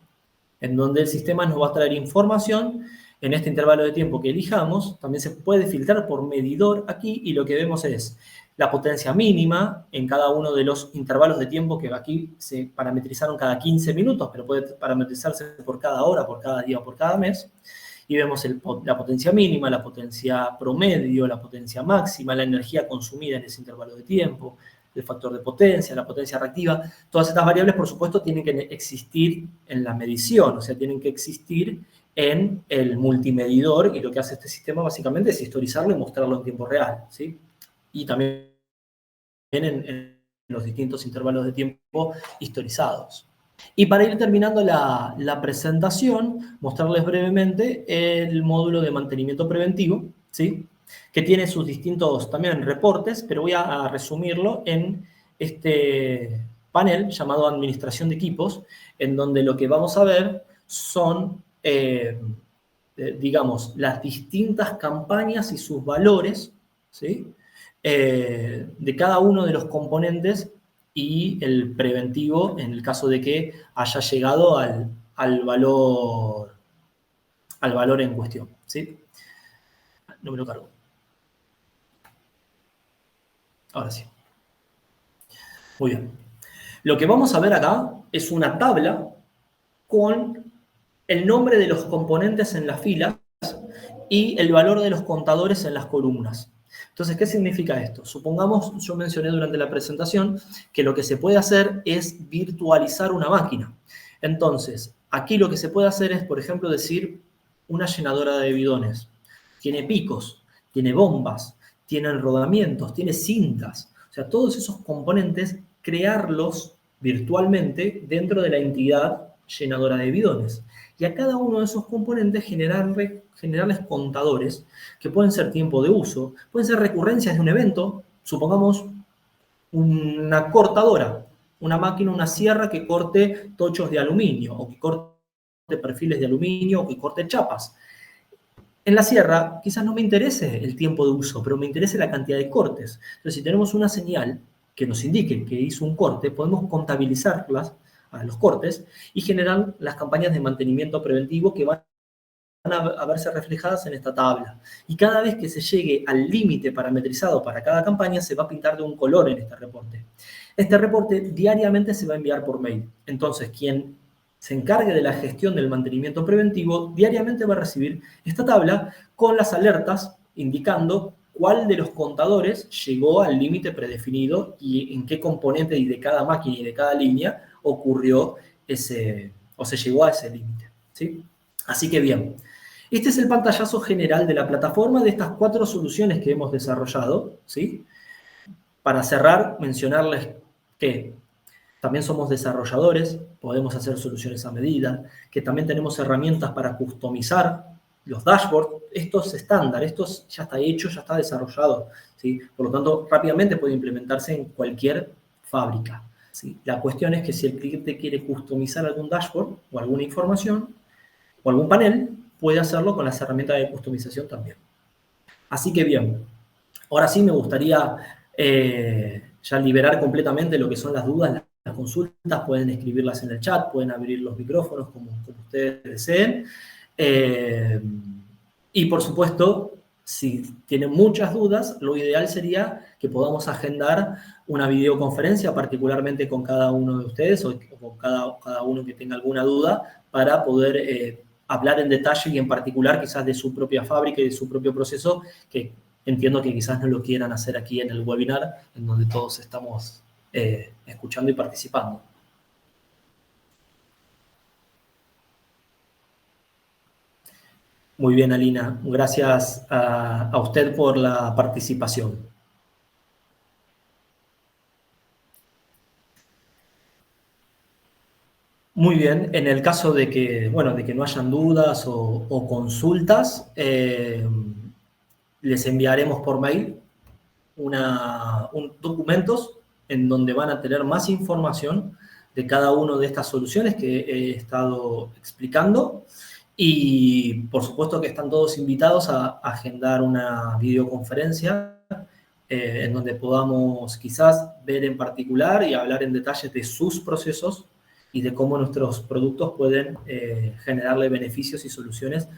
En donde el sistema nos va a traer información en este intervalo de tiempo que elijamos. También se puede filtrar por medidor aquí y lo que vemos es la potencia mínima en cada uno de los intervalos de tiempo que aquí se parametrizaron cada 15 minutos, pero puede parametrizarse por cada hora, por cada día o por cada mes. Y vemos la potencia mínima, la potencia promedio, la potencia máxima, la energía consumida en ese intervalo de tiempo, el factor de potencia, la potencia reactiva. Todas estas variables, por supuesto, tienen que existir en la medición, o sea, tienen que existir en el multimedidor, y lo que hace este sistema básicamente es historizarlo y mostrarlo en tiempo real, ¿sí? Y también en los distintos intervalos de tiempo historizados. Y para ir terminando la presentación, mostrarles brevemente el módulo de mantenimiento preventivo, ¿sí? Que tiene sus distintos también reportes, pero voy a resumirlo en este panel llamado Administración de Equipos, en donde lo que vamos a ver son, digamos, las distintas campañas y sus valores, ¿sí? De cada uno de los componentes y el preventivo en el caso de que haya llegado al valor en cuestión, ¿sí? No me lo cargo. Ahora sí. Muy bien. Lo que vamos a ver acá es una tabla con el nombre de los componentes en las filas y el valor de los contadores en las columnas. Entonces, ¿qué significa esto? Supongamos, yo mencioné durante la presentación, que lo que se puede hacer es virtualizar una máquina. Entonces, aquí lo que se puede hacer es, por ejemplo, decir una llenadora de bidones. Tiene picos, tiene bombas, tiene enrodamientos, tiene cintas. O sea, todos esos componentes, crearlos virtualmente dentro de la entidad llenadora de bidones. Y a cada uno de esos componentes generarles contadores que pueden ser tiempo de uso, pueden ser recurrencias de un evento, supongamos una cortadora, una máquina, una sierra que corte tochos de aluminio, o que corte perfiles de aluminio, o que corte chapas. En la sierra quizás no me interese el tiempo de uso, pero me interesa la cantidad de cortes. Entonces, si tenemos una señal que nos indique que hizo un corte, podemos contabilizarlas a los cortes y generar las campañas de mantenimiento preventivo que van a verse reflejadas en esta tabla. Y cada vez que se llegue al límite parametrizado para cada campaña, se va a pintar de un color en este reporte. Este reporte diariamente se va a enviar por mail. Entonces, quien se encargue de la gestión del mantenimiento preventivo, diariamente va a recibir esta tabla con las alertas indicando cuál de los contadores llegó al límite predefinido y en qué componente y de cada máquina y de cada línea ocurrió o se llegó a ese límite, ¿sí? Así que bien, este es el pantallazo general de la plataforma de estas 4 soluciones que hemos desarrollado, ¿sí? Para cerrar, mencionarles que también somos desarrolladores, podemos hacer soluciones a medida, que también tenemos herramientas para customizar los dashboards. Esto es estándar, esto ya está hecho, ya está desarrollado, ¿sí? Por lo tanto, rápidamente puede implementarse en cualquier fábrica, ¿sí? La cuestión es que si el cliente quiere customizar algún dashboard o alguna información o algún panel, puede hacerlo con las herramientas de customización también. Así que bien, ahora sí me gustaría ya liberar completamente lo que son las dudas, las consultas. Pueden escribirlas en el chat, pueden abrir los micrófonos como ustedes deseen. Y por supuesto, si tienen muchas dudas, lo ideal sería que podamos agendar una videoconferencia, particularmente con cada uno de ustedes o con cada uno que tenga alguna duda, para poder hablar en detalle y en particular quizás de su propia fábrica y de su propio proceso, que entiendo que quizás no lo quieran hacer aquí en el webinar, en donde todos estamos escuchando y participando. Muy bien, Alina. Gracias a usted por la participación. Muy bien. En el caso de que, bueno, de que no hayan dudas o consultas, les enviaremos por mail documentos en donde van a tener más información de cada una de estas soluciones que he estado explicando. Y por supuesto que están todos invitados a agendar una videoconferencia en donde podamos quizás ver en particular y hablar en detalle de sus procesos y de cómo nuestros productos pueden generarle beneficios y soluciones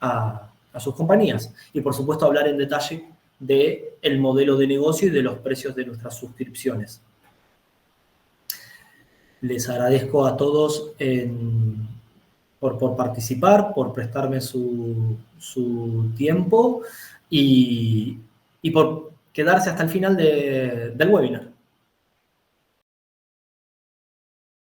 a sus compañías. Y por supuesto hablar en detalle del modelo de negocio y de los precios de nuestras suscripciones. Les agradezco a todos por participar, por prestarme su tiempo y por quedarse hasta el final del webinar.